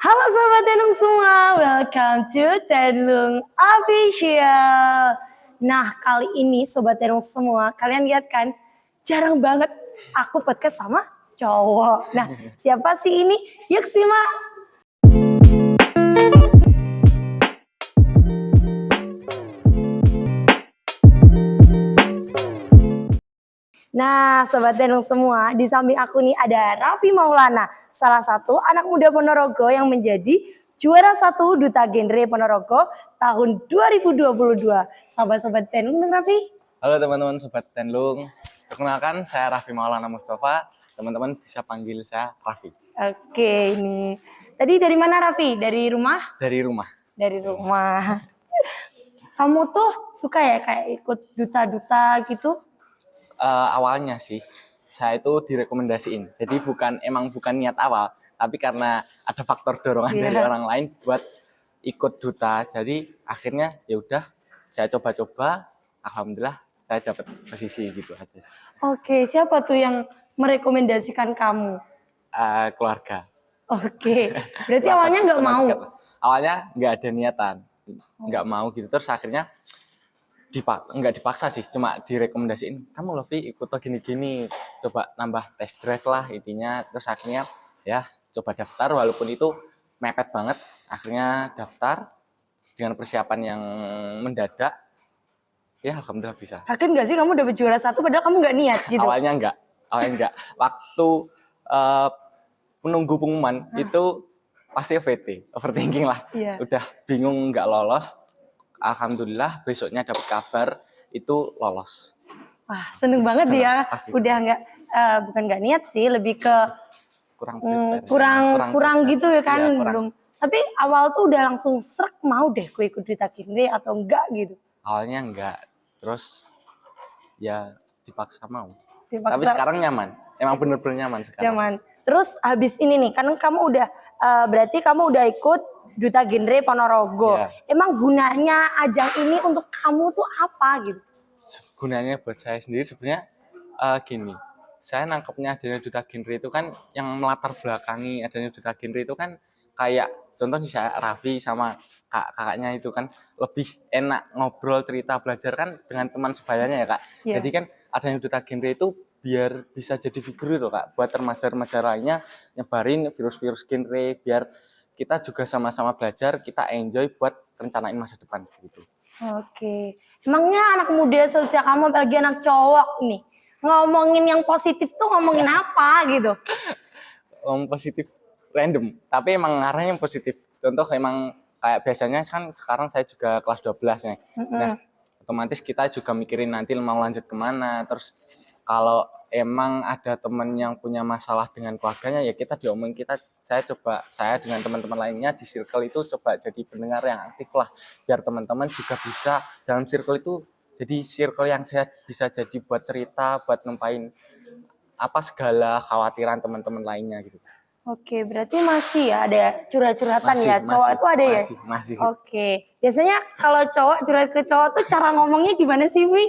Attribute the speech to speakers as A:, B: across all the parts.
A: Halo Sobat Tenung semua, welcome to Tenung Official. Nah kali ini Sobat Tenung semua, kalian lihat kan jarang banget aku podcast sama cowok. Nah siapa sih ini? Yuk simak. Nah Sobat Tenung semua, di samping aku nih ada Raffi Maulana, salah satu anak muda Ponorogo yang menjadi juara 1 Duta Genre Ponorogo tahun 2022. Sobat-sobat Tenung, Raffi.
B: Halo teman-teman Sobat Tenlung, perkenalkan saya Raffi Maulana Mustafa, teman-teman bisa panggil saya Raffi.
A: Oke, ini tadi dari mana Raffi? Dari rumah?
B: Dari rumah.
A: Dari rumah. Kamu tuh suka ya kayak ikut duta-duta gitu?
B: Awalnya sih, saya itu direkomendasiin, jadi bukan niat awal, tapi karena ada faktor dorongan dari orang lain buat ikut duta, jadi akhirnya ya udah saya coba-coba, alhamdulillah saya dapat posisi gitu aja.
A: Oke, siapa tuh yang merekomendasikan kamu?
B: Keluarga.
A: Oke, berarti awalnya nggak mau?
B: Awalnya nggak ada niatan, nggak mau gitu, terus akhirnya nggak dipaksa sih, cuma direkomendasiin, kamu Lovi ikut gini-gini, coba nambah test drive lah intinya, terus akhirnya ya coba daftar, walaupun itu mepet banget, akhirnya daftar dengan persiapan yang mendadak, ya alhamdulillah bisa.
A: Yakin nggak sih kamu dapet juara 1 padahal kamu nggak niat gitu?
B: Awalnya enggak. Waktu menunggu pengumuman itu pasti overthinking lah.
A: Iya.
B: Udah bingung nggak lolos. Alhamdulillah besoknya dapat kabar itu lolos.
A: Wah seneng banget dia. Udah nggak bukan nggak niat sih, lebih ke kurang gitu ya kan,
B: iya,
A: belum. Tapi awal tuh udah langsung srek mau deh ku ikut Duta Genre atau enggak gitu?
B: Awalnya enggak, terus ya dipaksa mau.
A: Dipaksa.
B: Tapi sekarang nyaman, emang bener-bener nyaman sekarang.
A: Nyaman. Terus habis ini nih, kan kamu udah berarti kamu udah ikut Duta Genre Ponorogo. Yeah. Emang gunanya ajang ini untuk kamu tuh apa gitu?
B: Gunanya buat saya sendiri sebenarnya gini. Saya nangkepnya adanya Duta Genre itu kan yang melatar belakangi adanya Duta Genre itu kan kayak contoh nih saya Raffi sama kakaknya itu kan lebih enak ngobrol cerita belajar kan dengan teman sebayanya ya Kak. Yeah. Jadi kan adanya Duta Genre itu biar bisa jadi figur itu Kak, buat remaja-remaja lainnya nyebarin virus-virus genre biar kita juga sama-sama belajar, kita enjoy buat rencanain masa depan gitu.
A: Oke. Emangnya anak muda seusia kamu, apalagi anak cowok nih, ngomongin yang positif tuh ngomongin apa gitu?
B: Positif random, tapi emang arahnya yang positif. Contoh emang kayak biasanya kan sekarang saya juga kelas 12 nih. Nah, otomatis kita juga mikirin nanti mau lanjut kemana, terus kalau emang ada teman yang punya masalah dengan keluarganya ya kita diomongin, saya dengan teman-teman lainnya di circle itu coba jadi pendengar yang aktif lah, biar teman-teman juga bisa dalam circle itu jadi circle yang sehat, bisa jadi buat cerita, buat nempain apa segala khawatiran teman-teman lainnya gitu.
A: Oke, berarti masih ya ada curhat-curhatan ya, cowok itu ada ya?
B: Masih.
A: Oke, biasanya kalau cowok curhat ke cowok tuh cara ngomongnya gimana sih, Wi?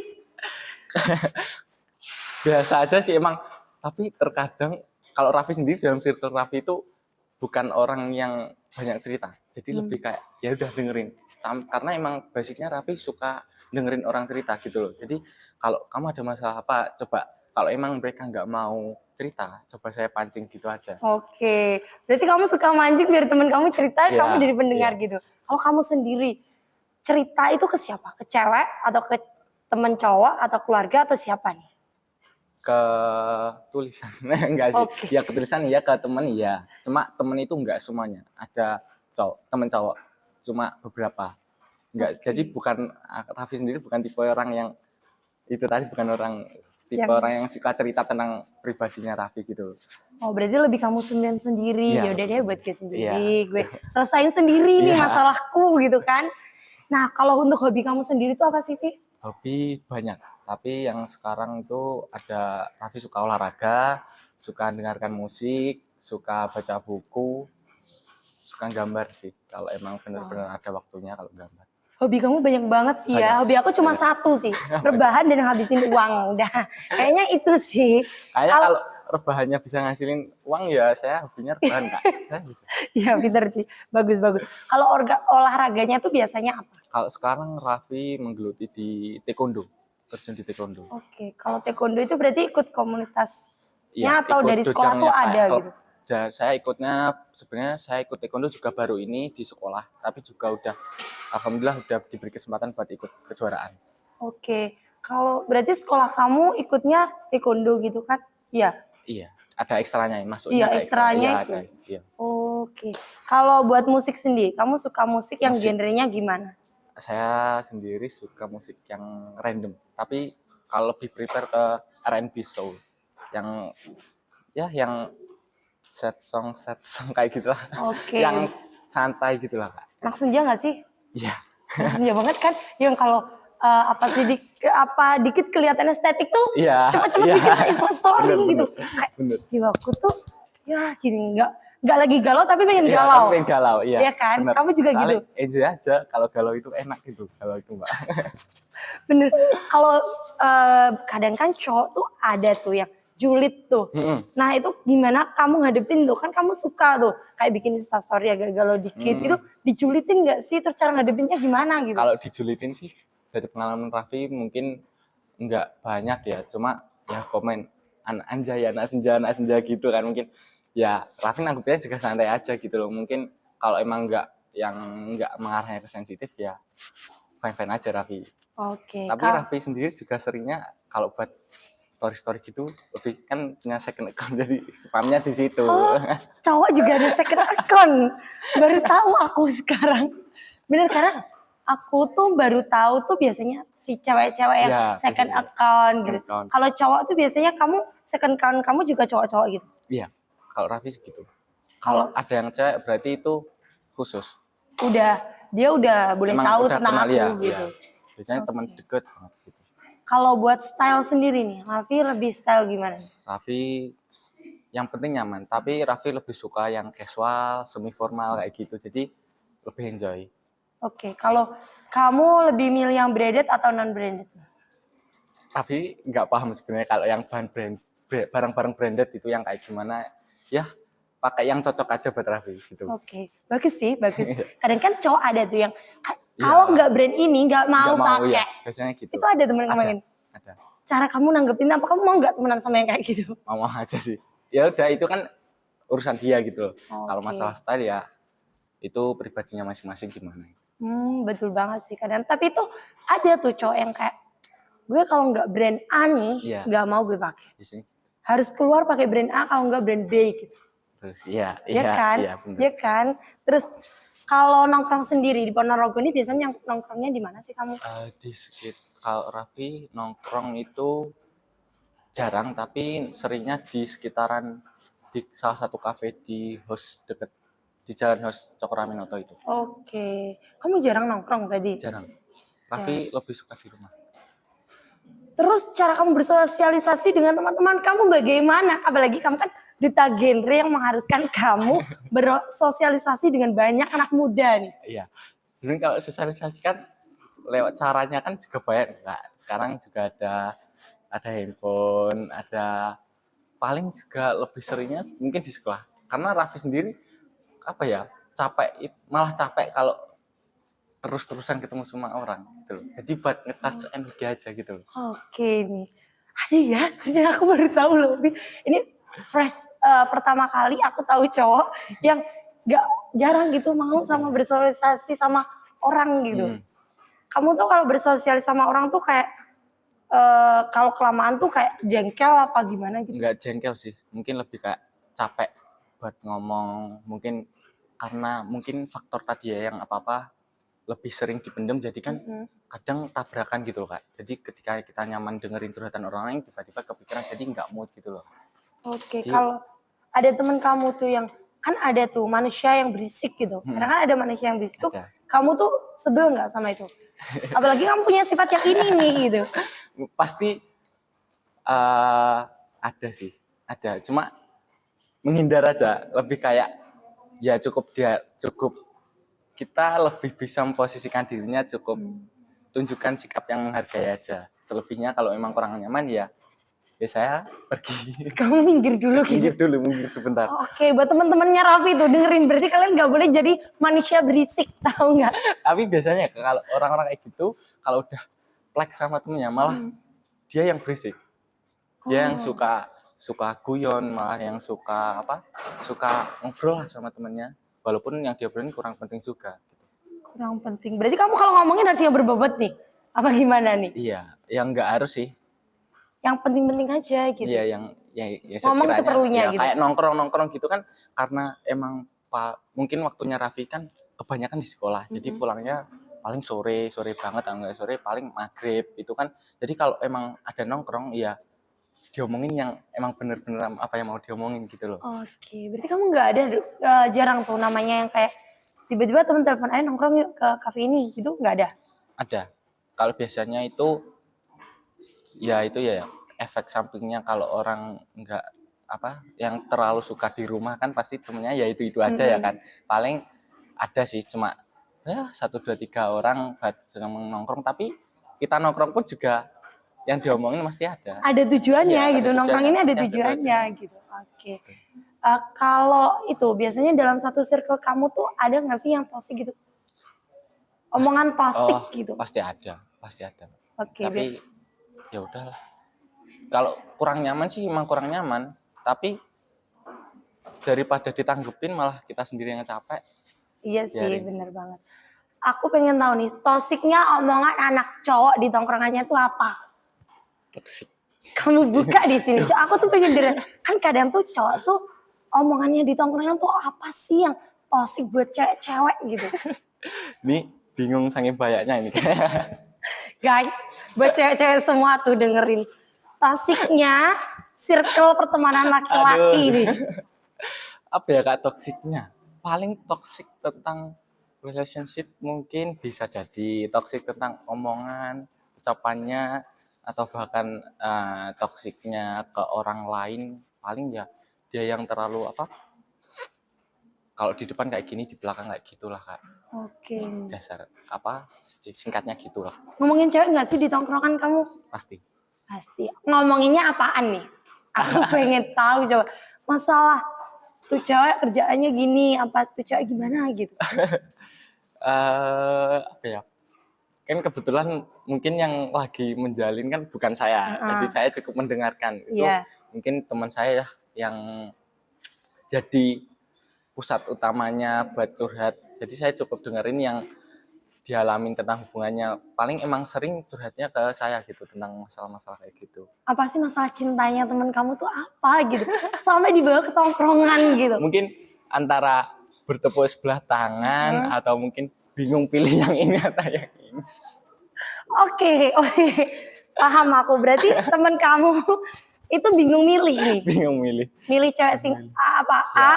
B: Biasa aja sih emang, tapi terkadang kalau Raffi sendiri dalam circle Raffi itu bukan orang yang banyak cerita, jadi lebih kayak ya udah dengerin, karena emang basicnya Raffi suka dengerin orang cerita gitu loh. Jadi kalau kamu ada masalah apa, coba kalau emang mereka nggak mau cerita, coba saya pancing gitu aja.
A: Oke, berarti kamu suka mancing biar teman kamu cerita, kamu jadi pendengar gitu. Kalau kamu sendiri cerita itu ke siapa? Ke cewek atau ke teman cowok atau keluarga atau siapa nih?
B: Ke tulisan enggak sih, ya ke tulisan ya, ke temen ya, cuma temen itu enggak semuanya, ada temen cowok cuma beberapa, enggak. Jadi bukan Raffi sendiri bukan tipe orang yang itu tadi, bukan orang tipe orang yang suka cerita tentang pribadinya Raffi gitu.
A: Oh berarti lebih kamu sendiri, ya udah deh buat gue sendiri, gue selesain sendiri nih masalahku gitu kan. Nah kalau untuk hobi kamu sendiri tuh apa sih, Ti?
B: Hobi banyak, tapi yang sekarang itu ada Raffi suka olahraga, suka dengarkan musik, suka baca buku, suka gambar sih. Kalau emang benar-benar ada waktunya kalau gambar.
A: Hobi kamu banyak banget ya. Hobi aku cuma satu sih, rebahan dan habisin uang. Udah, kayaknya itu sih.
B: Kayaknya rebahannya bisa ngasilin uang ya saya hobinya rebahan Kak. Saya bisa.
A: Ya pinter sih, bagus. Kalau olahraganya tuh biasanya apa?
B: Kalau sekarang Raffi menggeluti di taekwondo, terjun di taekwondo.
A: Oke, kalau taekwondo itu berarti ikut
B: Iya,
A: komunitasnya atau
B: ikut
A: dari sekolah tuh
B: dojangnya kayak
A: ada
B: kalau
A: gitu?
B: saya ikutnya sebenarnya saya ikut taekwondo juga baru ini di sekolah, tapi juga udah alhamdulillah udah diberi kesempatan buat ikut kejuaraan.
A: Oke, kalau berarti sekolah kamu ikutnya taekwondo gitu kan? Iya.
B: Iya, ada ekstranya, masuknya
A: Iya,
B: ada ekstra.
A: ekstranya
B: Iya,
A: itu.
B: ada. Iya.
A: Oke. Kalau buat musik sendiri, kamu suka musik yang
B: Musik.
A: genrenya gimana?
B: Saya sendiri suka musik yang random, tapi kalau lebih prepare ke R&B soul yang yang sad song kayak gitulah.
A: Oke.
B: Yang santai gitulah, Kak.
A: Anak senja nggak sih?
B: Iya.
A: Anak senja banget kan? Yang kalau dikit kelihatan estetik tuh
B: Iya.
A: cepet-cepet
B: Iya.
A: bikin Instastory
B: Bener,
A: gitu.
B: bener.
A: Kayak
B: Bener.
A: jiwaku tuh ya gini nggak lagi galau tapi pengen
B: Iya,
A: galau.
B: tapi pengen galau, iya.
A: Iya kan?
B: Bener.
A: Kamu juga
B: Soalnya
A: gitu.
B: enjoy aja, kalau galau itu enak gitu, galau itu Mbak.
A: Bener. Kalau kadang kan cowok tuh ada tuh yang julid tuh. Nah itu gimana kamu ngadepin tuh? Kan kamu suka tuh kayak bikin instastory agak galau dikit gitu. Dijulitin nggak sih? Terus cara ngadepinnya gimana gitu?
B: Kalau dijulitin sih dari pengalaman Raffi mungkin nggak banyak ya, cuma ya komen anak senja gitu kan mungkin ya Raffi nanggepnya juga santai aja gitu loh. Mungkin kalau emang nggak mengarahnya ke sensitif ya fine aja Raffi.
A: Oke.
B: Tapi Raffi sendiri juga seringnya kalau buat story gitu lebih kan punya second account jadi spamnya di situ.
A: Oh, cowok juga ada second account. Baru tahu aku sekarang. Bener karena aku tuh baru tahu tuh biasanya si cewek-cewek yang
B: Ya,
A: second
B: biasanya.
A: account
B: Second
A: gitu.
B: account.
A: Kalau cowok tuh biasanya kamu second account kamu juga cowok-cowok gitu.
B: Iya, kalau Raffi gitu. Kalau ada yang cewek berarti itu khusus.
A: Dia udah boleh
B: Emang
A: tahu
B: udah
A: tentang
B: kenal,
A: aku
B: ya,
A: gitu.
B: ya. Biasanya teman deket banget gitu.
A: Kalau buat style sendiri nih, Raffi lebih style gimana?
B: Raffi yang penting nyaman, tapi Raffi lebih suka yang casual, semi formal kayak gitu. Jadi lebih enjoy.
A: Oke, kalau kamu lebih milih yang branded atau non branded?
B: Raffi nggak paham sebenarnya kalau yang barang-barang branded itu yang kayak gimana. Ya, pakai yang cocok aja buat Raffi gitu.
A: Oke, bagus sih, bagus. Kadang kan cowok ada tuh yang kalau nggak brand ini nggak mau pakai.
B: Ya, biasanya gitu.
A: Itu ada temen ngomongin.
B: Ada.
A: Cara kamu nanggepin apa? Kamu mau nggak temenan sama yang kayak gitu?
B: Mau aja sih. Ya udah itu kan urusan dia gitu. Kalau
A: Oke.
B: masalah style ya itu pribadinya masing-masing gimana.
A: Betul banget sih kadang. Tapi itu ada tuh cowok yang kayak gue kalau nggak brand A nih
B: Iya.
A: nggak mau gue pakai.
B: Di sini.
A: Harus keluar pakai brand A kalau nggak brand B gitu.
B: Terus iya
A: kan?
B: bener.
A: Iya kan? Terus kalau nongkrong sendiri di Ponorogo ini biasanya nongkrongnya di mana sih kamu?
B: Kalau Raffi nongkrong itu jarang, tapi seringnya di sekitaran di salah satu kafe di Hos deket di Jalan Hos Cokroaminoto itu.
A: Oke, kamu jarang nongkrong berarti?
B: Jarang. Raffi lebih suka di rumah.
A: Terus cara kamu bersosialisasi dengan teman-teman kamu bagaimana? Apalagi kamu kan duta genre yang mengharuskan kamu bersosialisasi dengan banyak anak muda nih.
B: Iya. Sebenarnya kalau sosialisasi kan lewat caranya kan juga banyak. Nah, sekarang juga ada handphone, ada paling juga lebih seringnya mungkin di sekolah. Karena Raffi sendiri malah capek kalau terus-terusan ketemu sama orang gitu. Jadi buat nge-charge energi aja gitu.
A: Oke nih. Ada ya, ini aku baru tahu loh. Ini pertama kali aku tahu cowok yang gak jarang gitu mau sama bersosialisasi sama orang gitu. Kamu tuh kalau bersosialisasi sama orang tuh kayak kalau kelamaan tuh kayak jengkel apa gimana gitu?
B: Enggak jengkel sih, mungkin lebih kayak capek buat ngomong. Mungkin karena faktor tadi ya yang apa-apa lebih sering dipendam, jadi kan kadang tabrakan gitu loh Kak. Jadi ketika kita nyaman dengerin curhatan orang lain, tiba-tiba kepikiran jadi nggak mood gitu loh.
A: Oke, kalau ada teman kamu tuh yang kan ada tuh manusia yang berisik gitu. Karena kan ada manusia yang berisik tuh, kamu tuh sebel nggak sama itu? Apalagi kamu punya sifat yang ini nih gitu.
B: Pasti ada sih, ada. Cuma menghindar aja, lebih kayak ya cukup kita lebih bisa memposisikan dirinya, cukup tunjukkan sikap yang menghargai aja. Selebihnya kalau memang kurang nyaman ya ya saya pergi.
A: Kamu minggir dulu gitu.
B: Minggir sebentar.
A: Oke, buat teman-temannya Raffi tuh dengerin. Berarti kalian nggak boleh jadi manusia berisik, tahu nggak?
B: Tapi biasanya kalau orang-orang kayak gitu, kalau udah plek sama temennya, malah dia yang berisik. Dia yang suka guyon, malah yang suka ngobrol lah sama temennya. Walaupun yang dia obrolin kurang penting juga.
A: Kurang penting. Bearti kamu kalau ngomongin harus yang berbobot nih? Apa gimana nih?
B: Iya, yang nggak harus sih.
A: Yang penting-penting aja gitu.
B: Iya, yang
A: ngomong
B: sekiranya,
A: seperlunya
B: ya,
A: gitu.
B: kayak nongkrong gitu kan, karena emang mungkin waktunya Raffi kan kebanyakan di sekolah. Jadi pulangnya paling sore banget, enggak sore paling maghrib itu kan. Jadi kalau emang ada nongkrong ya diomongin yang emang bener-bener apa yang mau diomongin gitu loh.
A: Oke, berarti kamu nggak ada jarang tuh namanya yang kayak tiba-tiba temen telepon ayo nongkrong yuk ke kafe ini gitu, nggak ada?
B: Ada. Kalau biasanya itu ya efek sampingnya kalau orang nggak yang terlalu suka di rumah kan pasti temennya ya itu aja ya kan. Paling ada sih cuma ya 1, 2, 3 orang sedang nongkrong, tapi kita nongkrong pun juga yang diomongin masih ada.
A: Ada tujuannya
B: Iya,
A: gitu,
B: ada
A: nongkrong ini ada
B: tujuannya,
A: tujuannya gitu. Oke. Kalau itu biasanya dalam satu circle kamu tuh ada nggak sih yang toxic gitu? Omongan toxic gitu.
B: Pasti ada.
A: Oke,
B: Tapi ya udahlah. Kalau kurang nyaman sih emang kurang nyaman, tapi daripada ditanggepin malah kita sendiri yang capek.
A: Iya sih,
B: Biarin.
A: bener banget. Aku pengen tahu nih, toxicnya omongan anak cowok di tongkrongannya tuh apa?
B: Toxic.
A: Kamu buka di sini. Aku tuh pengen denger. Kan kadang tuh cowok tuh omongannya di tongkrongan tuh apa sih yang toxic buat cewek-cewek gitu.
B: Ini bingung saking banyaknya ini.
A: Guys, buat cewek-cewek semua tuh dengerin. Toxicnya circle pertemanan laki-laki nih.
B: Apa ya Kak toksiknya? Paling toksik tentang relationship mungkin bisa jadi toksik tentang omongan, ucapannya, atau bahkan toksiknya ke orang lain. Paling ya dia yang terlalu kalau di depan kayak gini, di belakang kayak gitulah Kak.
A: Oke.
B: Dasar singkatnya gitulah.
A: Ngomongin cewek nggak sih di tongkrongan kamu?
B: Pasti.
A: Ngomonginnya apaan nih? Aku pengen tahu coba. Masalah tuh cewek kerjaannya gini, apa tuh cewek gimana gitu.
B: Apa ya? Kan kebetulan mungkin yang lagi menjalin kan bukan saya. Jadi saya cukup mendengarkan. Itu mungkin teman saya yang jadi pusat utamanya buat curhat. Jadi saya cukup dengerin yang dialamin tentang hubungannya. Paling emang sering curhatnya ke saya gitu tentang masalah-masalah kayak gitu.
A: Apa sih masalah cintanya teman kamu tuh apa gitu? Sampai dibawa ke tongkrongan gitu.
B: Mungkin antara bertepuk sebelah tangan atau mungkin bingung pilih yang ini atau yang ini.
A: Oke. Paham aku. Berarti teman kamu itu bingung milih nih.
B: Bingung milih.
A: Milih cewek sing A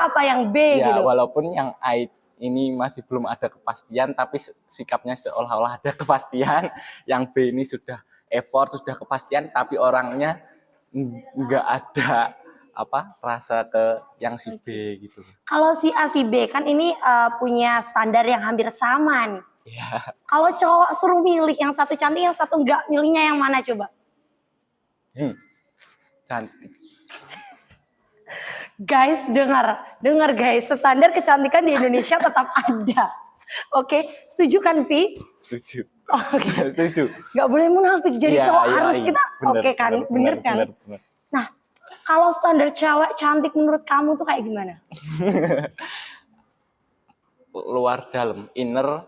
A: apa yang B
B: ya,
A: gitu.
B: Walaupun yang A ini masih belum ada kepastian, tapi sikapnya seolah-olah ada kepastian. Yang B ini sudah effort, sudah kepastian, tapi orangnya nggak ada rasa ke yang si B gitu.
A: Kalau si A si B kan ini punya standar yang hampir sama nih.
B: Ya.
A: Kalau cowok suruh milih yang satu cantik, yang satu enggak, milihnya yang mana coba?
B: Cantik.
A: Guys, dengar guys, standar kecantikan di Indonesia tetap ada. Oke, setuju kan Vi?
B: Setuju.
A: Oke.
B: Setuju.
A: Gak boleh munafik jadi cowok harus kita oke kan? Bener kan?
B: Bener.
A: Nah, kalau standar cewek cantik menurut kamu tuh kayak gimana?
B: Luar dalam, inner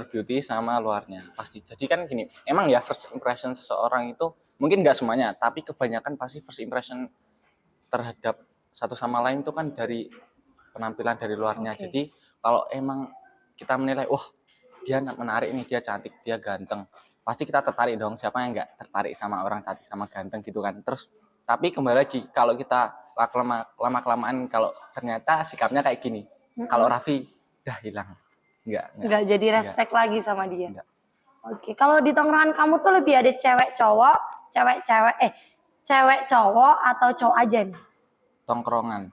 B: beauty sama luarnya pasti. Jadi kan gini, emang ya first impression seseorang itu mungkin nggak semuanya, tapi kebanyakan pasti first impression terhadap satu sama lain itu kan dari penampilan dari luarnya. Jadi kalau emang kita menilai, wah dia menarik nih, dia cantik, dia ganteng, pasti kita tertarik dong. Siapa yang nggak tertarik sama orang cantik sama ganteng gitu kan. Terus tapi kembali lagi, kalau kita lama-kelamaan kalau ternyata sikapnya kayak gini, kalau Raffi udah hilang. Enggak
A: jadi respect lagi sama dia. Enggak. Oke, kalau di tongkrongan kamu tuh lebih ada cewek cowok, cewek cowok atau cowok aja nih?
B: Tongkrongan.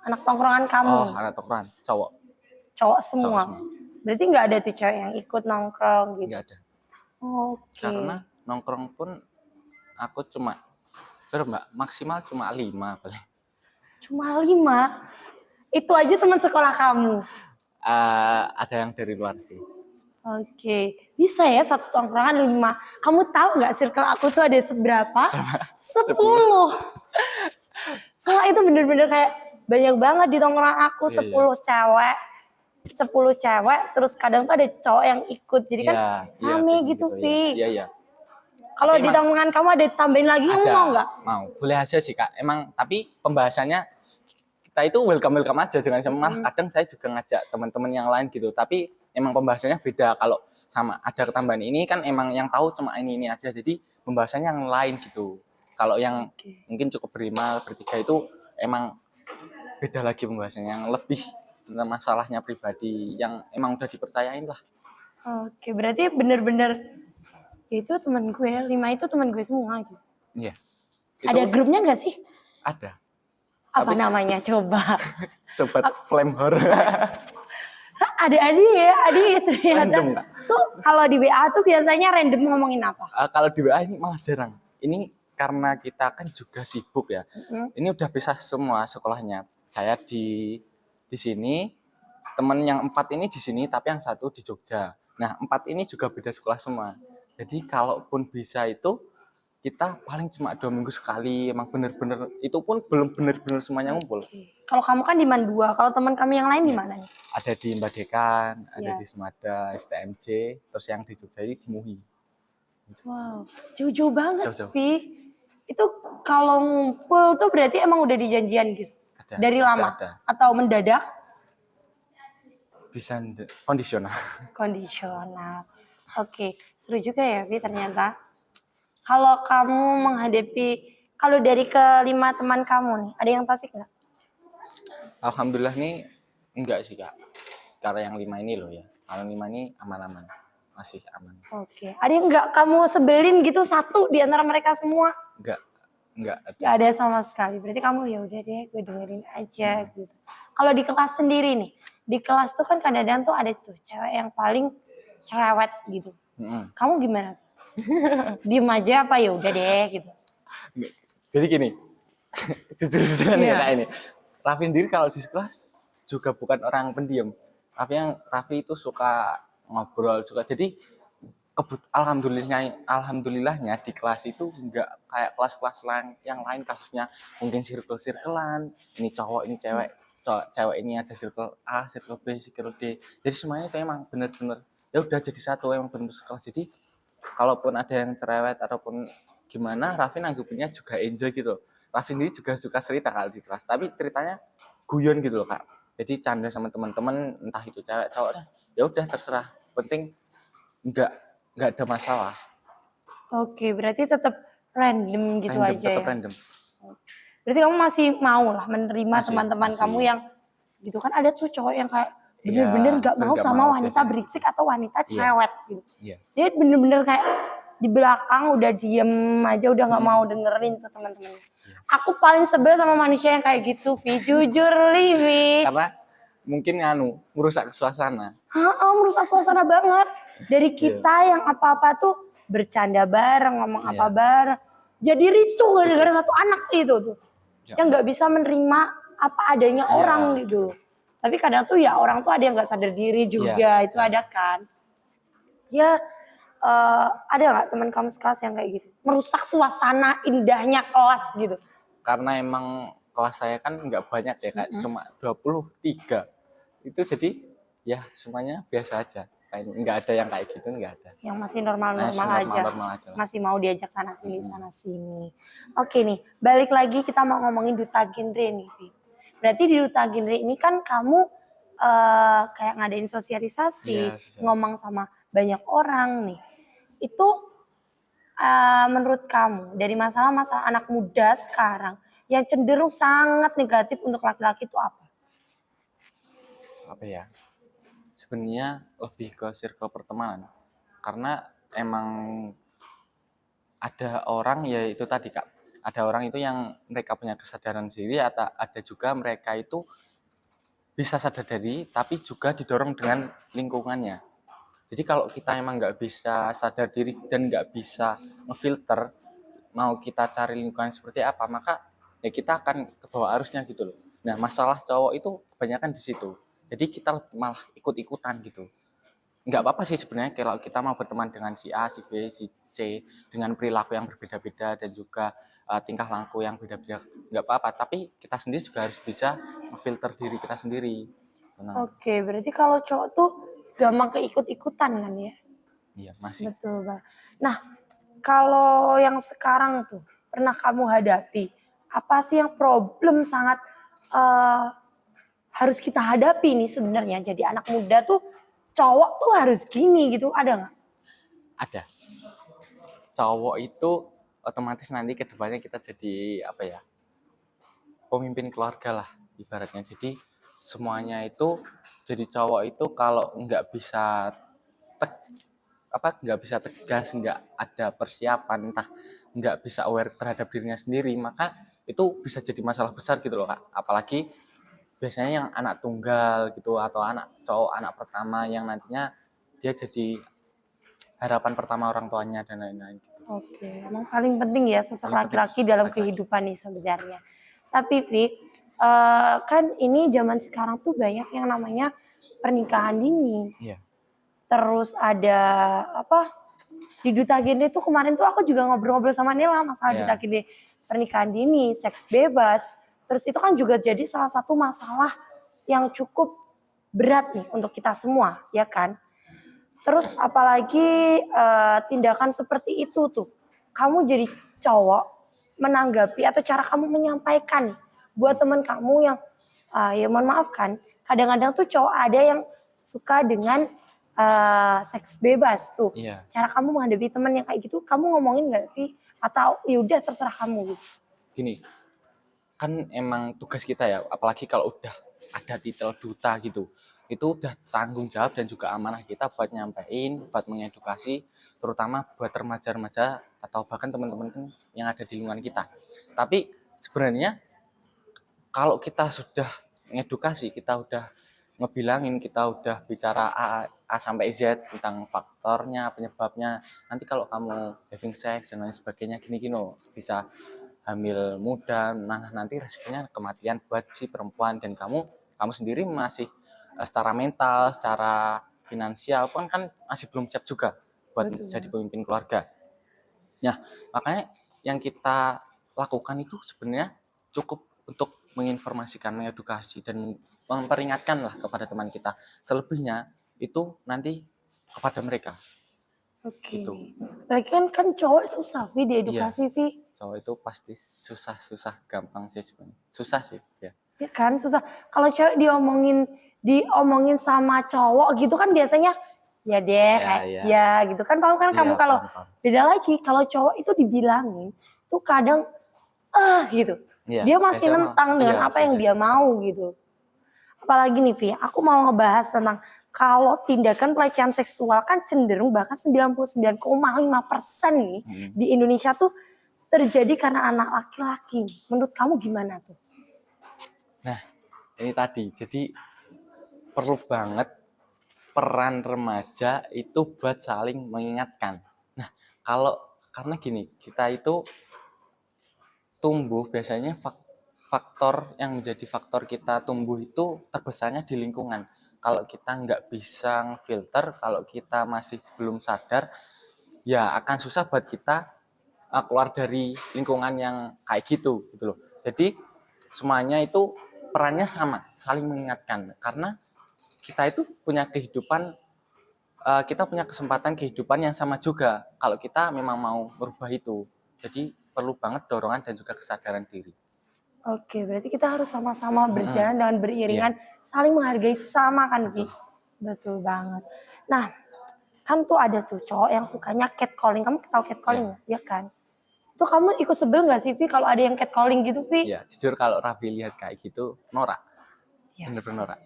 A: Anak tongkrongan kamu.
B: Oh, anak tongkrongan, cowok.
A: Cowok semua. Berarti nggak ada tuh cewek yang ikut nongkrong gitu?
B: Nggak ada.
A: Oke.
B: Karena nongkrong pun aku cuma Berapa Mbak? Maksimal cuma 5 paling.
A: Cuma 5. Itu aja teman sekolah kamu.
B: Ada yang dari luar sih.
A: Oke, bisa ya satu tongkrongan 5. Kamu tahu nggak circle aku tuh ada seberapa? 10. Semua itu bener-bener kayak banyak banget di tongkrongan aku.
B: Iya,
A: 10 cewek. 10 cewek, terus kadang tuh ada cowok yang ikut. Jadi kan
B: Iya,
A: rame
B: biasanya
A: gitu,
B: ya.
A: Vi.
B: Iya.
A: Kalau
B: Tapi
A: di
B: emang
A: tongkrongan kamu ada tambahin lagi, kamu mau nggak?
B: Mau. Boleh aja sih Kak. Emang tapi pembahasannya kita itu welcome aja dengan sama. Malah kadang saya juga ngajak teman-teman yang lain gitu. Tapi emang pembahasannya beda. Kalau sama ada ketambahan ini kan emang yang tahu cuma ini aja. Jadi pembahasannya yang lain gitu. Kalau yang mungkin cukup bertiga itu emang beda lagi pembahasannya yang lebih tentang masalahnya pribadi yang emang udah dipercayain lah.
A: Oke, berarti bener-bener ya itu teman gue, 5 itu teman gue semua gitu.
B: Iya.
A: Ada grupnya nggak sih?
B: Ada.
A: Apa
B: Tapi
A: namanya? Coba.
B: sobat flame horror.
A: Ada Adi ya, Adi ternyata.
B: Random nggak?
A: Tuh kalau di WA tuh biasanya random ngomongin apa?
B: Kalau di WA ini malah jarang. Ini karena kita kan juga sibuk ya. Ini udah pisah semua sekolahnya. Saya di sini, teman yang 4 ini di sini, tapi yang 1 di Jogja. Nah 4 ini juga beda sekolah semua. Jadi kalaupun bisa itu kita paling cuma 2 minggu sekali. Emang bener-bener itu pun belum bener-bener semuanya ngumpul.
A: Kalau kamu kan di Mandua, kalau teman kami yang lain di mana nih?
B: Ada di Mbadekan, ada
A: Iya.
B: di Semada, STMJ, terus yang di Jogja ini di Muhi.
A: Wow, jauh-jauh banget,
B: Jauh-jauh.
A: Pi. Itu kalau ngumpul tuh berarti emang udah dijanjian gitu?
B: Ada,
A: Dari
B: pasti
A: lama?
B: ada.
A: Atau mendadak?
B: Bisa kondisional.
A: Kondisional. Oke, seru juga ya, Pi ternyata. Kalau kamu menghadapi, kalau dari kelima teman kamu nih, ada yang toksik nggak?
B: Alhamdulillah nih enggak sih Kak. Karena yang 5 ini loh ya. Kalau 5 ini aman-aman. Masih aman.
A: Oke, ada yang nggak kamu sebelin gitu satu di antara mereka semua?
B: Enggak.
A: Gak ada sama sekali. Berarti kamu ya udah deh, gue dengerin aja gitu. Kalau di kelas sendiri nih, di kelas tuh kan kadang-kadang tuh ada tuh cewek yang paling cerewet gitu. Kamu gimana? Diem aja apa ya udah deh gitu.
B: Jadi gini. Jujur nih Kak ini. Raffi sendiri kalau di kelas juga bukan orang pendiam. Raffi itu suka ngobrol, suka. Jadi alhamdulillahnya di kelas itu enggak kayak kelas-kelas lain yang lain kasusnya mungkin circle-circlean, ini cowok ini cewek, cewek ini ada circle A, circle B, circle D. Jadi semuanya itu emang bener-bener ya udah jadi satu emang bener sekelas. Jadi kalaupun ada yang cerewet ataupun gimana, Raffi nanggupinnya juga enjoy gitu. Raffi sendiri juga suka cerita kalau di kelas, tapi ceritanya guyon gitu loh Kak. Jadi canda sama teman-teman, entah itu cewek cowok, ya udah terserah. Penting enggak ada masalah.
A: Oke, berarti tetap random gitu aja
B: Tetap
A: ya.
B: random.
A: Berarti kamu masih mau lah menerima
B: Masih,
A: teman-teman
B: masih.
A: kamu yang gitu kan ada tuh cowok yang kayak bener-bener gak mau sama wanita
B: biasanya.
A: berisik atau wanita cerewet gitu.
B: Iya.
A: Dia bener-bener kayak di belakang udah diem aja udah gak mau dengerin tuh teman-temannya. Aku paling sebel sama manusia yang kayak gitu, Vi. Jujur, Vi.
B: Karena mungkin merusak suasana.
A: Merusak suasana banget. Dari kita yang apa-apa tuh bercanda bareng, ngomong apa bareng. Jadi ricu gara-gara satu anak itu tuh. Yang gak bisa menerima apa adanya orang gitu. Tapi kadang tuh ya orang tuh ada yang gak sadar diri juga. Itu ada kan. Ya ada gak teman kamu sekelas yang kayak gitu? Merusak suasana indahnya kelas gitu.
B: Karena emang kelas saya kan nggak banyak ya Kak, cuma 23. Itu jadi ya semuanya biasa aja. Nggak ada yang kayak gitu, nggak ada.
A: Yang masih normal-normal aja. Masih mau diajak sana sini. Oke nih, balik lagi kita mau ngomongin duta genre nih. Berarti di duta genre ini kan kamu kayak ngadain sosialisasi, ngomong sama banyak orang nih. Itu menurut kamu dari masalah-masalah anak muda sekarang yang cenderung sangat negatif untuk laki-laki itu apa?
B: Apa ya? Sebenarnya lebih ke circle pertemanan. Karena emang ada orang ya itu tadi Kak. Ada orang itu yang mereka punya kesadaran sendiri atau ada juga mereka itu bisa sadar diri tapi juga didorong dengan lingkungannya. Jadi kalau kita emang nggak bisa sadar diri dan nggak bisa ngefilter, mau kita cari lingkungan seperti apa, maka ya kita akan ke bawah arusnya gitu loh. Nah, masalah cowok itu kebanyakan di situ. Jadi kita malah ikut-ikutan gitu. Nggak apa-apa sih sebenarnya kalau kita mau berteman dengan si A, si B, si C dengan perilaku yang berbeda-beda dan juga tingkah laku yang beda-beda. Nggak apa-apa, tapi kita sendiri juga harus bisa memfilter diri kita sendiri. Nah,
A: Oke, berarti kalau cowok tuh gampang keikut-ikutan kan ya?
B: iya masih.
A: Betul, Bang. Nah, kalau yang sekarang tuh pernah kamu hadapi, apa sih yang problem sangat eh, harus kita hadapi nih sebenarnya? Jadi anak muda tuh cowok tuh harus gini gitu, ada nggak?
B: Ada. Cowok itu otomatis nanti ke depannya kita jadi apa ya? Pemimpin keluarga lah ibaratnya. Jadi semuanya itu jadi cowok itu kalau nggak bisa tegas, nggak ada persiapan, entah nggak bisa aware terhadap dirinya sendiri, maka itu bisa jadi masalah besar gitu loh Kak. Apalagi biasanya yang anak tunggal gitu atau anak cowok anak pertama yang nantinya dia jadi harapan pertama orang tuanya dan lain-lain gitu.
A: Oke, emang paling penting ya sosok
B: Paling penting
A: laki-laki dalam
B: laki-laki.
A: kehidupan nih sebenarnya. Tapi Vi, kan ini zaman sekarang tuh banyak yang namanya pernikahan dini.
B: Iya.
A: Terus ada apa? Di Duta Gede tuh kemarin tuh aku juga ngobrol-ngobrol sama Nela masalah
B: Iya.
A: Duta Gede pernikahan dini, seks bebas. Terus itu kan juga jadi salah satu masalah yang cukup berat nih untuk kita semua, ya kan? Terus apalagi tindakan seperti itu tuh, kamu jadi cowok menanggapi atau cara kamu menyampaikan nih buat teman kamu yang ya mohon maaf kan, kadang-kadang tuh cowok ada yang suka dengan seks bebas tuh.
B: Iya.
A: Cara kamu menghadapi teman yang kayak gitu, kamu ngomongin nggak sih? Atau yaudah terserah kamu gitu?
B: Gini, kan emang tugas kita ya, apalagi kalau udah ada titel duta gitu, itu udah tanggung jawab dan juga amanah kita buat nyampein, buat mengedukasi, terutama buat remaja-remaja atau bahkan teman-teman yang ada di lingkungan kita. Tapi sebenarnya kalau kita sudah mengedukasi, kita udah ngebilangin, kita udah bicara A sampai Z tentang faktornya, penyebabnya. Nanti kalau kamu having sex dan lain sebagainya gini-gini loh, bisa hamil muda, nah nanti resikonya kematian buat si perempuan dan kamu sendiri masih secara mental, secara finansial pun kan masih belum siap juga buat
A: Betul.
B: jadi pemimpin keluarga. Nah, makanya yang kita lakukan itu sebenarnya cukup untuk menginformasikan, mengedukasi dan memperingatkan lah kepada teman kita. Selebihnya itu nanti kepada mereka.
A: Oke.
B: Gitu.
A: Apalagi kan cowok susah Vi diedukasi Vi.
B: Cowok itu pasti susah gampang sih sebenarnya. Susah sih ya.
A: Ya kan susah. Kalau cewek diomongin sama cowok gitu kan biasanya ya deh, ya gitu kan paham kan
B: Iya,
A: kamu kalau
B: paham.
A: beda lagi kalau cowok itu dibilangin tuh kadang gitu.
B: Iya,
A: Dia masih
B: biasanya
A: nentang dengan
B: iya,
A: apa yang
B: biasanya.
A: dia mau gitu. Apalagi nih Vi, aku mau ngebahas tentang kalau tindakan pelecehan seksual kan cenderung bahkan 99,5% nih di Indonesia tuh terjadi karena anak laki-laki. Menurut kamu gimana tuh?
B: Nah, ini tadi. Jadi perlu banget peran remaja itu buat saling mengingatkan. Nah, karena gini, kita itu tumbuh biasanya faktor yang menjadi faktor kita tumbuh itu terbesarnya di lingkungan. Kalau kita nggak bisa filter, kalau kita masih belum sadar, ya akan susah buat kita keluar dari lingkungan yang kayak gitu loh. Jadi semuanya itu perannya sama, saling mengingatkan. Karena kita itu punya kehidupan, kita punya kesempatan kehidupan yang sama juga kalau kita memang mau merubah itu. Jadi perlu banget dorongan dan juga kesadaran diri.
A: Oke, berarti kita harus sama-sama berjalan dengan beriringan,
B: Iya.
A: saling menghargai sesama kan, Ki? Betul banget. Nah, kan tuh ada tuh cowok yang sukanya catcalling. Kamu tahu catcalling nggak? Ya kan? Itu kamu ikut sebel nggak sih, Vi, kalau ada yang catcalling gitu, Vi?
B: Ya, jujur kalau Raffi lihat kayak gitu, norak.
A: Ya.
B: Bener-bener norak.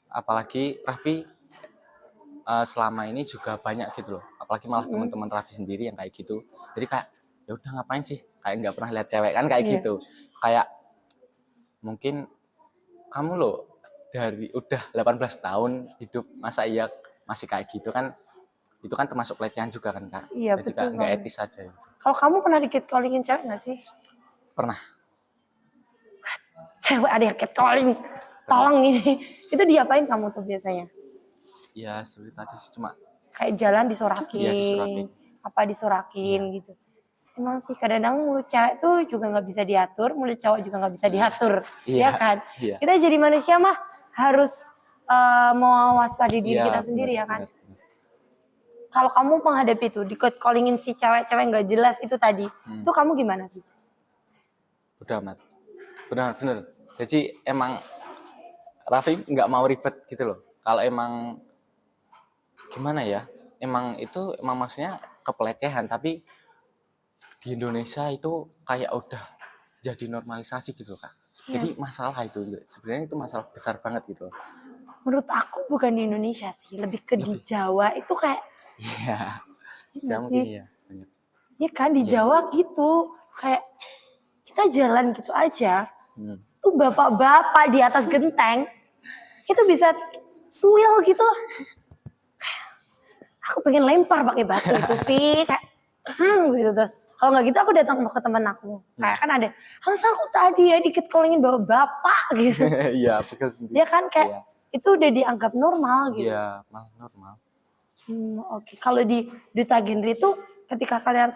B: Apalagi Raffi selama ini juga banyak gitu loh. Apalagi malah teman-teman Raffi sendiri yang kayak gitu. Jadi kayak, ya udah ngapain sih? Kayak nggak pernah lihat cewek kan kayak
A: Iya.
B: gitu. Kayak mungkin kamu loh dari udah 18 tahun hidup masa iya masih kayak gitu kan, itu kan termasuk pelecehan juga kan Kak.
A: Iya,
B: Jadi
A: betul
B: nggak
A: banget.
B: etis aja ya.
A: Kalau kamu pernah di catcallingin cewek nggak sih?
B: Pernah.
A: Cewek ada yang catcalling. Tolong ini. Itu diapain kamu tuh biasanya?
B: Ya sulit tadi sih, cuma
A: Kayak jalan disorakin.
B: Iya, disorakin.
A: Apa disorakin gitu. Emang sih kadang-kadang mulut cewek tuh juga nggak bisa diatur, mulut cowok juga nggak bisa diatur,
B: Iya,
A: ya kan?
B: iya.
A: Kita jadi manusia mah harus mewaspadai diri
B: Iya,
A: kita sendiri
B: benar,
A: ya kan.
B: benar.
A: Kalau kamu menghadapi itu, di callingin si cewek-cewek nggak jelas itu tadi, itu kamu gimana sih?
B: Udah amat. Benar. Jadi emang Raffi nggak mau ribet gitu loh. Kalau emang gimana ya? Emang itu emang maksudnya kepelecehan, tapi di Indonesia itu kayak udah jadi normalisasi gitu Kak. Jadi masalah itu sebenarnya itu masalah besar banget gitu.
A: Menurut aku bukan di Indonesia sih, lebih ke di Jawa itu kayak,
B: Iya.
A: iya
B: Saya
A: nggak
B: mungkin
A: sih?
B: iya banyak.
A: Iya kan di Jawa gitu, kayak kita jalan gitu aja, tuh bapak-bapak di atas genteng itu bisa suil gitu. Aku pengen lempar pakai batu itu, Vi. Kayak, gitu terus. Kalau nggak gitu aku datang ke teman aku. Kayak kan ada, harus aku tadi ya dikit callingin bapak gitu.
B: Iya, betul sendiri.
A: Ya kan kayak
B: Iya.
A: itu udah dianggap normal gitu.
B: Iya, malah normal.
A: Oke. Kalau di Duta Genre itu ketika kalian